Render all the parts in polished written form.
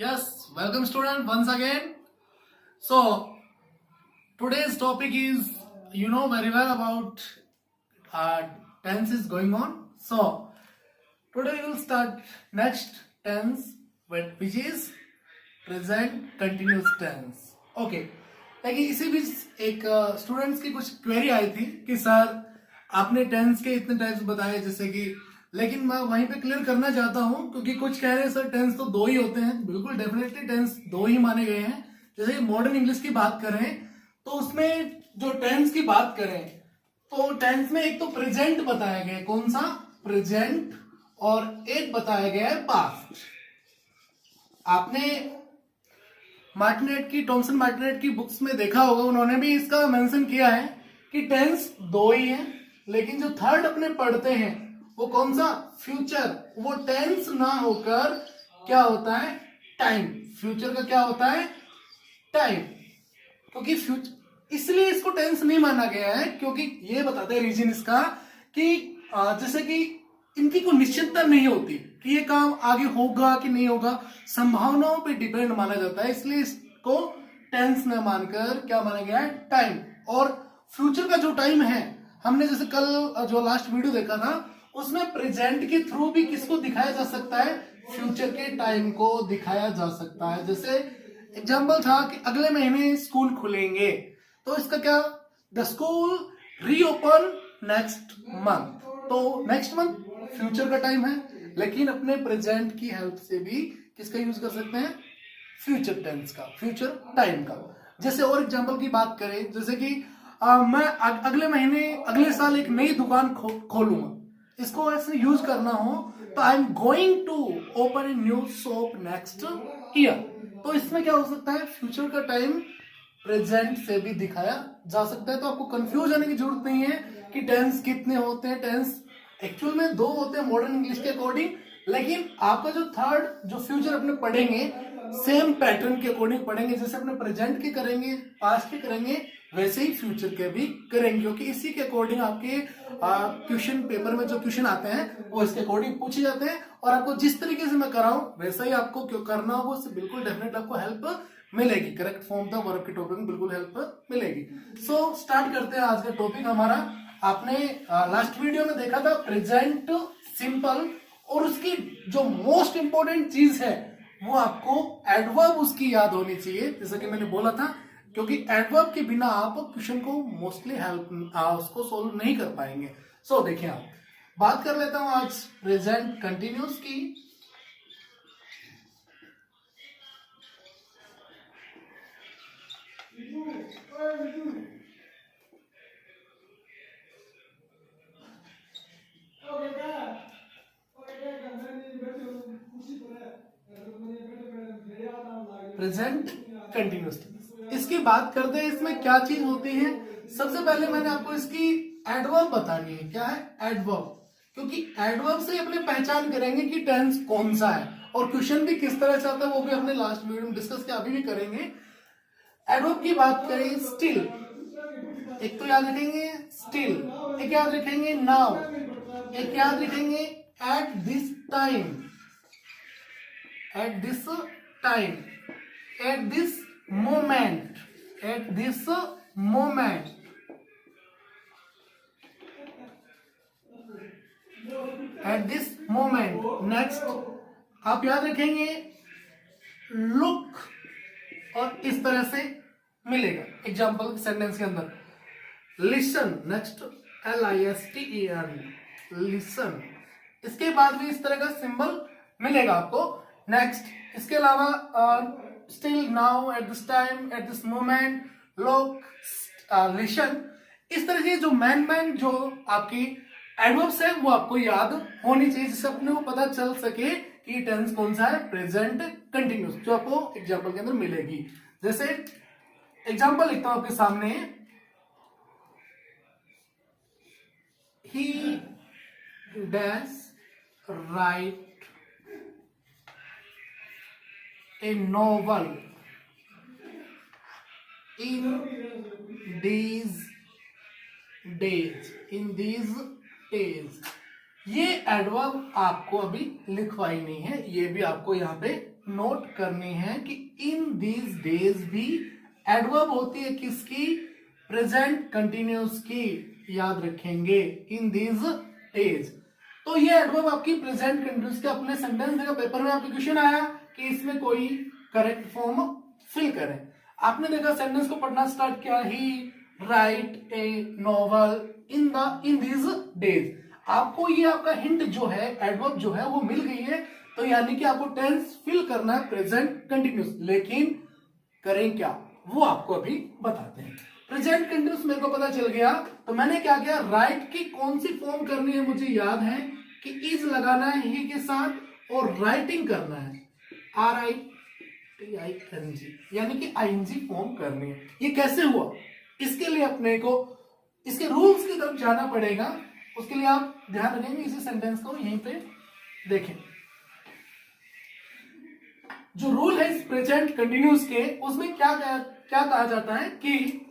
Yes, welcome student once again. So today's topic is you know very well about uh, tense is going on. So today we will start next tense which is present continuous tense. Okay. लेकिन इसी बीच एक students की कुछ query आई थी कि sir आपने tense के इतने टाइप्स बताए जैसे कि, लेकिन मैं वहीं पे क्लियर करना चाहता हूं क्योंकि कुछ कह रहे हैं सर टेंस तो दो ही होते हैं। बिल्कुल डेफिनेटली टेंस दो ही माने गए हैं। जैसे कि मॉडर्न इंग्लिश की बात करें तो उसमें जो टेंस की बात करें तो टेंस में एक तो प्रेजेंट बताया गया है, कौन सा प्रेजेंट, और एक बताया गया है पास्ट। आपने मार्टिनेट की टॉमसन मार्टिनेट की बुक्स में देखा होगा, उन्होंने भी इसका मेंशन किया है कि टेंस दो ही है, लेकिन जो थर्ड अपने पढ़ते हैं वो कौन सा फ्यूचर, वो टेंस ना होकर क्या होता है टाइम। फ्यूचर का क्या होता है टाइम, क्योंकि फ्यूचर इसलिए इसको टेंस नहीं माना गया है क्योंकि ये बताते हैं रीजन इसका कि जैसे कि इनकी कोई निश्चितता नहीं होती कि ये काम आगे होगा कि नहीं होगा, संभावनाओं पे डिपेंड माना जाता है, इसलिए इसको टेंस न मानकर क्या माना गया है टाइम। और फ्यूचर का जो टाइम है, हमने जैसे कल जो लास्ट वीडियो देखा था उसमें प्रेजेंट के थ्रू भी किसको दिखाया जा सकता है, फ्यूचर के टाइम को दिखाया जा सकता है। जैसे एग्जाम्पल था कि अगले महीने स्कूल खुलेंगे, तो इसका क्या, the school reopen next month, तो नेक्स्ट मंथ फ्यूचर का टाइम है, लेकिन अपने प्रेजेंट की हेल्प से भी किसका यूज कर सकते हैं फ्यूचर टेंस का, फ्यूचर टाइम का। जैसे और एग्जांपल की बात करें, जैसे कि मैं अगले महीने अगले साल एक नई दुकान खोलूंगा, इसको ऐसे यूज करना हो तो I am going to open a new shop next year, तो इसमें क्या हो सकता है फ्यूचर का टाइम प्रेजेंट से भी दिखाया जा सकता है। तो आपको कंफ्यूज होने की जरूरत नहीं है कि टेंस कितने होते हैं। टेंस एक्चुअल में दो होते हैं मॉडर्न इंग्लिश के अकॉर्डिंग, लेकिन आपका जो थर्ड जो फ्यूचर अपने पढ़ेंगे सेम पैटर्न के अकॉर्डिंग पढ़ेंगे। जैसे अपने प्रेजेंट के करेंगे, पास्ट के करेंगे, वैसे ही फ्यूचर के भी करेंगे, क्योंकि इसी के अकॉर्डिंग आपके क्वेश्चन पेपर में जो क्वेश्चन आते हैं वो इसके अकॉर्डिंग पूछे जाते हैं। और आपको जिस तरीके से मैं कराऊं वैसा ही आपको क्यों करना होगा, उससे बिल्कुल डेफिनेट आपको हेल्प मिलेगी। करेक्ट फॉर्म द वर्ब के टॉपिक में बिल्कुल हेल्प मिलेगी। सो स्टार्ट करते हैं आज का टॉपिक हमारा। आपने लास्ट वीडियो में देखा था प्रेजेंट सिंपल, और उसकी जो मोस्ट इंपॉर्टेंट चीज है वो आपको एडवर्ब उसकी याद होनी चाहिए, जैसा कि मैंने बोला था, क्योंकि एडवर्ब के बिना आप क्वेश्चन को मोस्टली हेल्प उसको सोल्व नहीं कर पाएंगे। सो देखिए, आप बात कर लेता हूं आज प्रेजेंट कंटिन्यूस की। प्रेजेंट कंटिन्यूस इसकी बात करते हैं, इसमें क्या चीज होती है। सबसे पहले मैंने आपको इसकी एडवर्ब बतानी है। क्या है एडवर्ब, क्योंकि एडवर्ब से अपने पहचान करेंगे कि टेंस कौन सा है, और क्वेश्चन भी किस तरह से आता है वो भी अपने लास्ट वीडियो में डिस्कस किया, अभी भी करेंगे। एडवर्ब की बात करें, स्टिल एक तो याद रखेंगे, स्टिल एक याद रखेंगे, नाउ एक याद रखेंगे, eight this time, at this time, at this moment, eight this moment, eight this moment. Next आप याद रखेंगे लुक, और इस तरह से मिलेगा एग्जाम्पल सेंटेंस के अंदर। लिसन, नेक्स्ट LISTEN, लिसन, इसके बाद भी इस तरह का सिंबल मिलेगा आपको। नेक्स्ट इसके अलावा still, now, eight this time, at this moment, look, listen, इस तरह से जो मैन जो आपकी एडवर्ब्स है वो आपको याद होनी चाहिए, जिससे अपने को पता चल सके कि टेंस कौन सा है प्रेजेंट कंटिन्यूस, जो आपको एग्जाम्पल के अंदर मिलेगी। जैसे एग्जाम्पल लिखता हूं आपके सामने, he does write a novel in these days, in these days। ये एडवर्ब आपको अभी लिखवाई नहीं है, ये भी आपको यहाँ पे नोट करनी है कि इन दीज डेज भी एडवर्ब होती है किसकी, प्रेजेंट कंटिन्यूस की, याद रखेंगे, इन दीज डेज। तो ये एडवर्ब आपकी प्रेजेंट कंटिन्यूस के अपने सेंटेंस देखा, पेपर में आपके क्वेश्चन आया कि इसमें कोई करेक्ट फॉर्म फिल करें। आपने देखा सेंटेंस को पढ़ना स्टार्ट किया, he write a novel in these days. आपको ये आपका हिंट जो है, एडवर्ब जो है वो मिल गई है, तो यानी कि आपको टेंस फिल करना है प्रेजेंट कंटिन्यूस। लेकिन करें क्या, वो आपको अभी बताते हैं। प्रेजेंट कंटिन्यूस मेरे को पता चल गया, तो मैंने क्या किया, राइट की कौन सी फॉर्म करनी है मुझे याद है कि इज लगाना है ही के साथ, और राइटिंग करना है RITING, यानी कि ING फॉर्म करनी है। ये कैसे हुआ, इसके लिए अपने को इसके रूल्स की तरफ जाना पड़ेगा। उसके लिए आप ध्यान रखेंगे, इसी सेंटेंस को यहीं पे देखें। जो रूल है इस प्रेजेंट कंटिन्यूस के, उसमें क्या कहा जाता है कि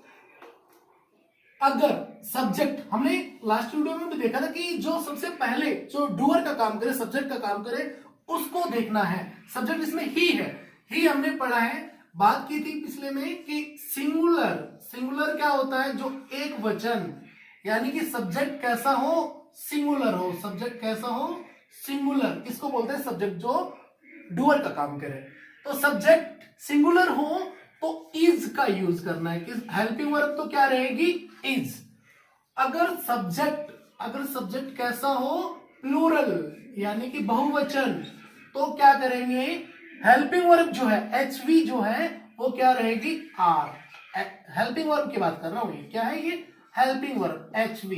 अगर सब्जेक्ट, हमने लास्ट वीडियो में भी देखा था कि जो सबसे पहले जो डूअर का काम करे, सब्जेक्ट का काम करे, उसको देखना है। सब्जेक्ट इसमें ही है, ही हमने पढ़ा है, बात की थी पिछले में कि सिंगुलर क्या होता है, जो एक वचन, यानी कि सब्जेक्ट कैसा हो, सिंगुलर हो, सब्जेक्ट कैसा हो, सिंगुलर, इसको बोलते हैं सब्जेक्ट जो डूअर का काम करे। तो सब्जेक्ट सिंगुलर हो तो इज का यूज करना है, कि हेल्पिंग वर्ब तो क्या रहेगी, इज। अगर सब्जेक्ट कैसा हो, प्लूरल, यानी कि बहुवचन, तो क्या करेंगे, हेल्पिंग वर्ब जो है HV जो है वो क्या रहेगी, आर। हेल्पिंग वर्ब की बात कर रहा हूं, ये क्या है, ये helping verb HV,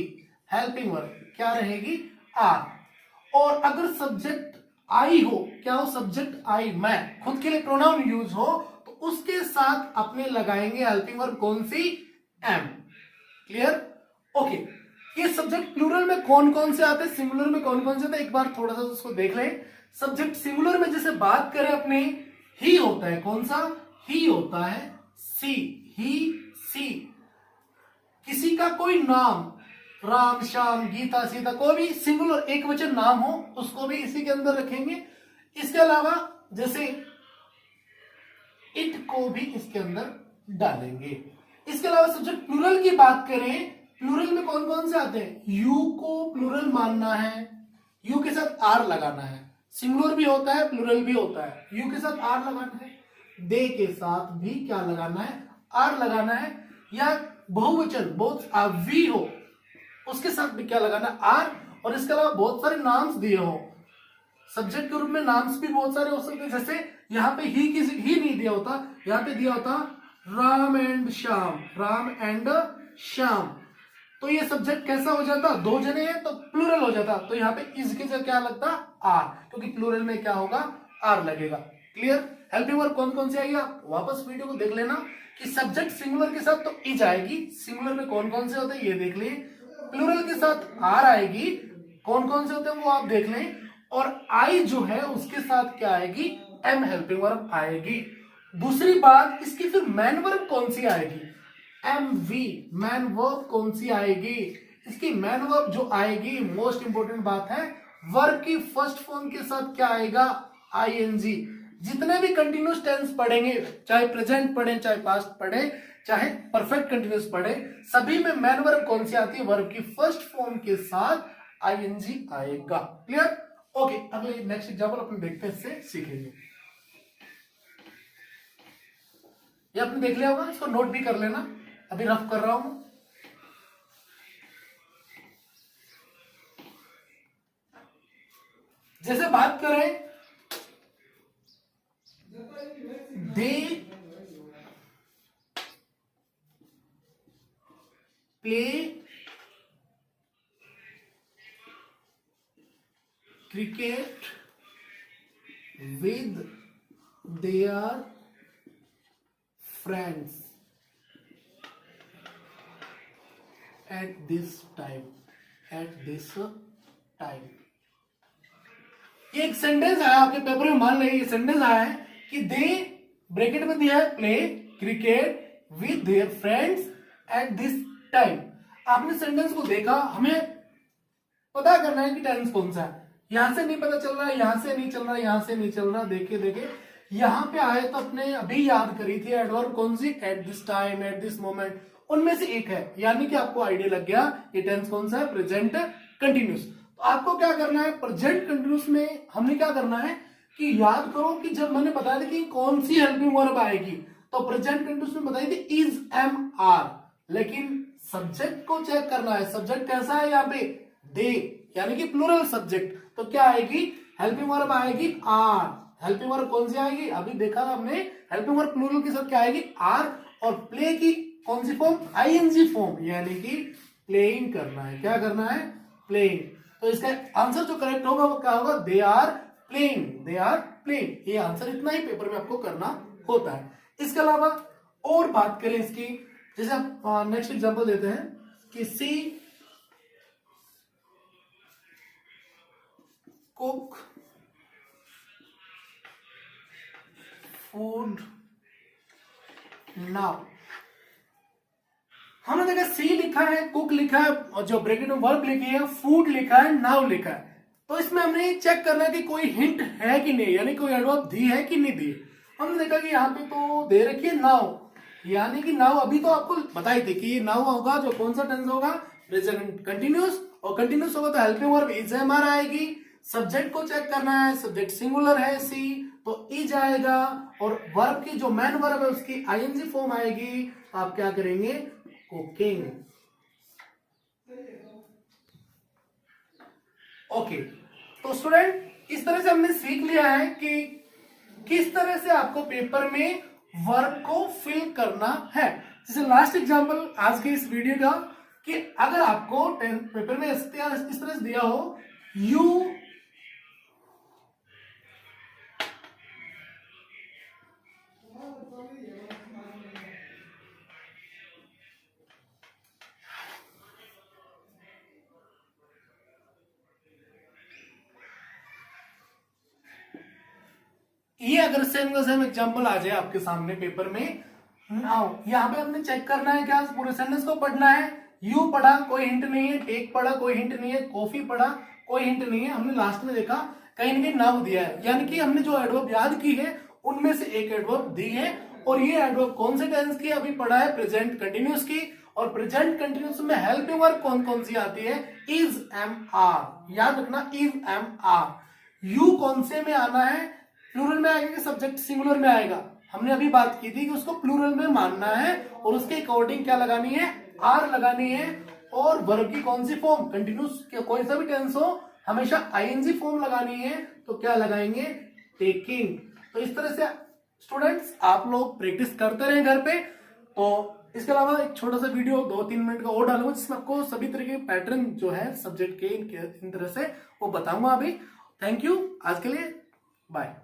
helping verb क्या रहेगी, आर। और अगर सब्जेक्ट आई हो, क्या हो, सब्जेक्ट आई, मैं, खुद के लिए प्रोनाउन यूज हो, तो उसके साथ अपने लगाएंगे हेल्पिंग वर्ब कौन सी, एम। Clear, okay. ये सब्जेक्ट प्लूरल में कौन कौन से आते हैं, सिंगुलर में कौन कौन से आते हैं, एक बार थोड़ा सा उसको देख लें। सब्जेक्ट सिंगुलर में जैसे बात करें अपने, ही होता है, कौन सा, ही होता है, सी, ही, सी। किसी का कोई नाम, राम, श्याम, गीता, सीता, कोई भी सिंगुलर एक वचन नाम हो, उसको भी इसी के अंदर रखेंगे। इसके अलावा जैसे इट को भी इसके अंदर डालेंगे। इसके अलावा सब्जेक्ट प्लूरल की बात करें, प्लूरल में कौन कौन से आते हैं, यू को प्लूरल मानना है, यू के साथ आर लगाना है, सिंगुलर भी होता है प्लूरल भी होता है, यू के साथ आर लगाना है, दे के साथ भी क्या लगाना है, आर लगाना है, या बहुवचन बहुत वी हो उसके साथ भी क्या लगाना, आर। और इसके अलावा बहुत सारे नाम्स दिए हो, सब्जेक्ट के रूप में नाम्स भी बहुत सारे हो सकते हैं, जैसे यहाँ पे ही नहीं दिया होता, यहाँ पे दिया होता राम एंड श्याम, तो ये सब्जेक्ट कैसा हो जाता, दो जने हैं तो प्लूरल हो जाता, तो यहाँ पे इसके साथ क्या लगता, आर, क्योंकि प्लूरल में क्या होगा, आर लगेगा। क्लियर, हेल्पिंग वर्ब कौन कौन से आएगी, आप वापस वीडियो को देख लेना कि सब्जेक्ट सिंगुलर के साथ तो इज आएगी, सिंगुलर में कौन कौन से होते हैं ये देख लिए, प्लूरल के साथ आर आएगी, कौन कौन से होते हैं वो आप देख लें, और आई जो है उसके साथ क्या आएगी, एम हेल्पिंग वर्ब आएगी। दूसरी बात, इसकी फिर मैन वर्ब कौन सी आएगी, MV, मैन वर्ब कौन सी आएगी, इसकी मैन वर्ब जो आएगी, मोस्ट इंपोर्टेंट बात है, वर्ब की फर्स्ट फॉर्म के साथ क्या आएगा, ING। जितने भी कंटिन्यूस टेंस पढ़ेंगे, चाहे प्रेजेंट पढ़े, चाहे पास्ट पढ़े, चाहे परफेक्ट कंटिन्यूस पढ़े, सभी में मैन वर्ब कौन सी आती है, वर्ब की फर्स्ट फॉर्म के साथ ING आएगा। Clear, okay. अगले नेक्स्ट एग्जांपल अपन देखते हैं, इससे सीखेंगे। ये आपने देख लिया होगा, इसको नोट भी कर लेना, अभी रफ कर रहा हूं। जैसे बात करें, they play cricket with their friends at this time, ये एक सेंटेंस आया आपके पेपर में, मान लीजिए ये सेंटेंस आया है कि दे, ब्रैकेट में दिया है, play cricket with their friends at this time. आपने सेंटेंस को देखा, हमें पता करना है कि टेंस कौन सा है, यहां से नहीं पता चल रहा, यहां से नहीं चल रहा, यहां से नहीं चल रहा, देखे यहाँ पे आए तो अपने अभी याद करी थी एडवर्ब कौन सी, at this time, at this moment, उनमें से एक है, यानी कि आपको आइडिया लग गया ये टेंस कौन सा है, प्रेजेंट कंटिन्यूस। तो आपको क्या करना है, प्रेजेंट कंटिन्यूस में हमने क्या करना है कि याद करो कि जब मैंने बताया था कि कौन सी हेल्पिंग वर्ब आएगी, तो प्रेजेंट कंटिन्यूस में बताई थी इज, एम, आर, लेकिन सब्जेक्ट को चेक करना है, सब्जेक्ट कैसा है यहाँ पे, दे, यानी कि प्लूरल सब्जेक्ट, तो क्या आएगी, हेल्पिंग वर्ब आएगी आर। हेल्पिंग वर्ब कौन सी आएगी, अभी देखा हमने, हेल्पिंग वर्ब प्लूरल के साथ क्या आएगी, आर, और प्ले की कौन सी फॉर्म, आईएनजी फॉर्म, यानी कि प्लेइंग करना है, क्या करना है, प्लेइंग। तो इसका आंसर जो करेक्ट होगा वो क्या होगा, they are playing, they are playing. ये आंसर इतना ही पेपर में आपको करना होता है। इसके अलावा और बात करें इसकी, जैसे आप नेक्स्ट एग्जांपल देते हैं कि सी कुक फूड नाउ। हमने देखा सी लिखा है, कुक लिखा है, और जो ब्रैकेट में वर्ब लिखी है, फूड लिखा है, नाउ लिखा है। तो इसमें हमने चेक करना है कि कोई हिंट है कि नहीं, यानी कोई एडवर्ब दी है कि नहीं दी। हमने देखा कि यहाँ पे तो दे रखी है नाउ, यानी कि नाउ अभी तो आपको बताई थी कि नाउ होगा जो कौन सा टेंस होगा, प्रेजेंट कंटिन्यूस, और कंटिन्यूस होगा तो helping verb is, am, are आएगी। सब्जेक्ट को चेक करना है, सब्जेक्ट सिंगुलर है सी, तो इज आएगा, और वर्ब की जो मेन वर्ब है उसकी आईएनजी फॉर्म आएगी। आप क्या करेंगे, कुकिंग। ओके, तो स्टूडेंट इस तरह से हमने सीख लिया है कि किस तरह से आपको पेपर में वर्ब को फिल करना है। जैसे लास्ट एग्जांपल आज के इस वीडियो का, कि अगर आपको पेपर में इस तरह से दिया हो, यू ये अगर सेम का सेम एग्जांपल आ जाए आपके सामने पेपर में, नाउ यहाँ पे हमने चेक करना है, क्या पूरे सेंटेंस को पढ़ना है। यू पढ़ा, कोई हिंट नहीं है, टेक पढ़ा, कोई हिंट नहीं है, कॉफी पढ़ा, कोई हिंट नहीं है। हमने लास्ट में देखा कहीं ना कहीं नाउ दिया है, यानी कि हमने जो एडवर्ब याद की है उनमें से एक एडवर्ब दी है, और ये एडवर्ब कौन से टेंस की अभी पढ़ा है, प्रेजेंट कंटिन्यूस की। और प्रेजेंट कंटिन्यूस में हेल्पिंग वर्ब कौन कौन सी आती है, इज, एम, आर, याद रखना, इज, एम, आर। यू कौन से में आना है, प्लूरल में आएगा कि सब्जेक्ट सिंगुलर में आएगा, हमने अभी बात की थी कि उसको प्लूरल में मानना है, और उसके अकॉर्डिंग क्या लगानी है, आर लगानी है। और वर्ब की कौन सी फॉर्म, कंटिन्यूस, कोई सा भी टेंस हो हमेशा आईएनजी फॉर्म लगानी है, तो क्या लगाएंगे, टेकिंग। तो इस तरह से स्टूडेंट्स आप लोग प्रैक्टिस करते रहे घर पे। तो इसके अलावा एक छोटा सा वीडियो 2-3 मिनट का और डालूंगा, जिसमें आपको सभी तरह के पैटर्न जो है सब्जेक्ट के इन तरह से वो बताऊंगा अभी। थैंक यू, आज के लिए बाय।